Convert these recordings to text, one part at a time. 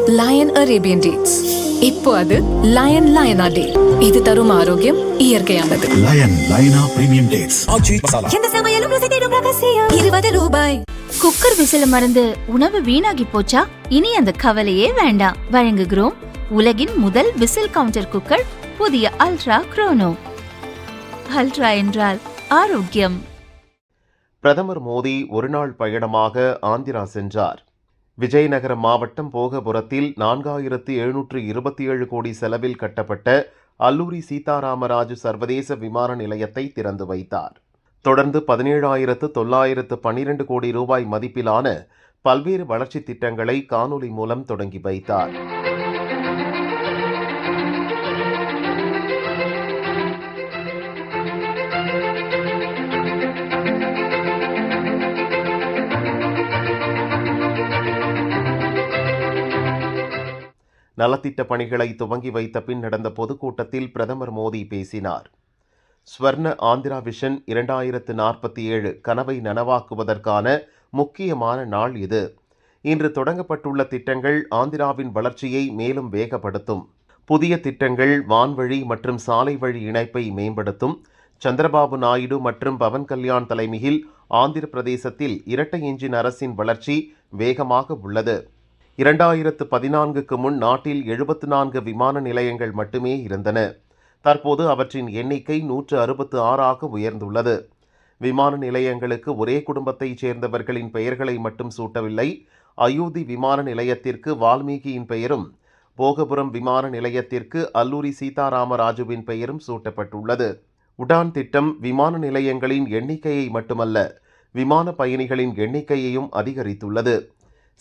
Line Arabian dates. இப்போ அது line லயனா டே. இது தரும் ஆரோக்கியம் இயற்கையானது. லயன் லயனா பிரீமியம் டேட்ஸ். எந்த சமையலும் ருசி தேடும் ரகசியம். 20 ரூபாய். குக்கர் விசில மறந்து உணவு வீணாகி போச்சா? இனி அந்த கவலையே வேண்டாம். வழங்குகிறோம் உலகின் முதல் விசில் கவுண்டர் குக்கர், புதிய அல்ட்ரா குரோனோ. அல்ட்ரா என்றால் ஆரோக்கியம். பிரதமர் மோடி ஒருநாள் பயணமாக ஆந்திரா சென்றார். விஜயநகரம் மாவட்டம் போகபுரத்தில் 4727 கோடி செலவில் கட்டப்பட்ட அல்லூரி சீதாராமராஜு சர்வதேச விமான நிலையத்தை திறந்து வைத்தார். தொடர்ந்து 17,912 கோடி ரூபாய் மதிப்பிலான பல்வேறு வளர்ச்சித் திட்டங்களை காணொலி மூலம் தொடங்கி வைத்தார். நலத்திட்ட பணிகளை துவங்கி வைத்த பின் நடந்த பொதுக்கூட்டத்தில் பிரதமர் மோடி பேசினார். ஸ்வர்ண ஆந்திரா விஷன் 2047 கனவை நனவாக்குவதற்கான முக்கியமான நாள் இது. இன்று தொடங்கப்பட்டுள்ள திட்டங்கள் ஆந்திராவின் வளர்ச்சியை மேலும் வேகப்படுத்தும். புதிய திட்டங்கள் வான்வழி மற்றும் சாலை வழி இணைப்பை மேம்படுத்தும். சந்திரபாபு நாயுடு மற்றும் பவன் கல்யாண் தலைமையில் ஆந்திர பிரதேசத்தில் இரட்டை எஞ்சின் அரசின் வளர்ச்சி வேகமாக உள்ளது. 2014க்கு முன் நாட்டில் 74 விமான நிலையங்கள் மட்டுமே இருந்தன. தற்போது அவற்றின் எண்ணிக்கை 166ஆக உயர்ந்துள்ளது. விமான நிலையங்களுக்கு ஒரே குடும்பத்தைச் சேர்ந்தவர்களின் பெயர்களை மட்டும் சூட்டவில்லை. அயோத்தி விமான நிலையத்திற்கு வால்மீகியின் பெயரும், போகபுரம் விமான நிலையத்திற்கு அல்லூரி சீதாராமராஜுவின் பெயரும் சூட்டப்பட்டுள்ளது. உடான் திட்டம் விமான நிலையங்களின் எண்ணிக்கையை மட்டுமல்ல, விமான பயணிகளின் எண்ணிக்கையையும் அதிகரித்துள்ளது.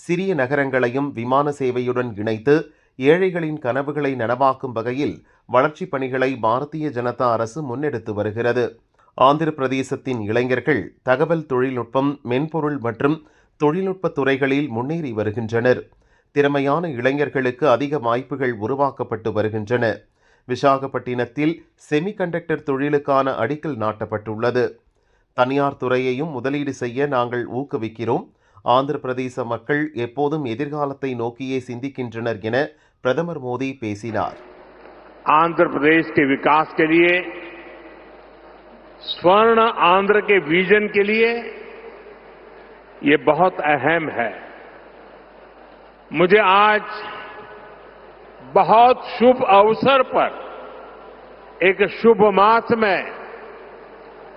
சிறிய நகரங்களையும் விமான சேவையுடன் இணைத்து ஏழைகளின் கனவுகளை நனவாக்கும் வகையில் வளர்ச்சிப் பணிகளை பாரதிய ஜனதா அரசு முன்னெடுத்து வருகிறது. ஆந்திர பிரதேசத்தின் இளைஞர்கள் தகவல் தொழில்நுட்பம், மென்பொருள் மற்றும் தொழில்நுட்ப துறைகளில் முன்னேறி வருகின்றனர். திறமையான இளைஞர்களுக்கு அதிக வாய்ப்புகள் உருவாக்கப்பட்டு வருகின்றன. விசாகப்பட்டினத்தில் செமிகண்டக்டர் தொழிலுக்கான அடிக்கல் நாட்டப்பட்டுள்ளது. தனியார் துறையையும் முதலீடு செய்ய நாங்கள் ஊக்குவிக்கிறோம். ஆந்திர பிரதேச மக்கள் எப்போதும் எதிர்காலத்தை நோக்கியே சிந்திக்கின்றனர் என பிரதமர் மோடி பேசினார். आंध्र प्रदेश के विकास के लिए, स्वर्ण आंध्र के विजन के लिए ये बहुत अहम है. मुझे आज बहुत शुभ अवसर पर एक शुभ मास में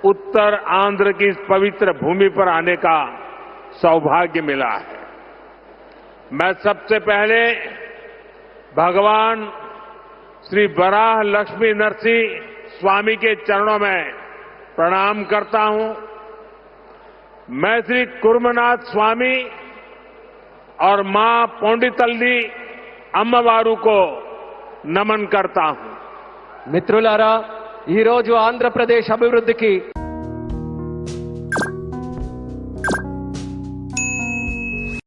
उत्तर आंध्र की इस पवित्र भूमि पर आने का सौभाग्य मिला है. मैं सबसे पहले भगवान श्री वराह लक्ष्मी नरसिंह स्वामी के चरणों में प्रणाम करता हूं. मैं श्री कुर्मनाथ स्वामी और मां पोंडितल्ली अम्मवारू को नमन करता हूं. మిత్రులారా, ఈ రోజు ఆంధ్రప్రదేశ్ అభివృద్ధికి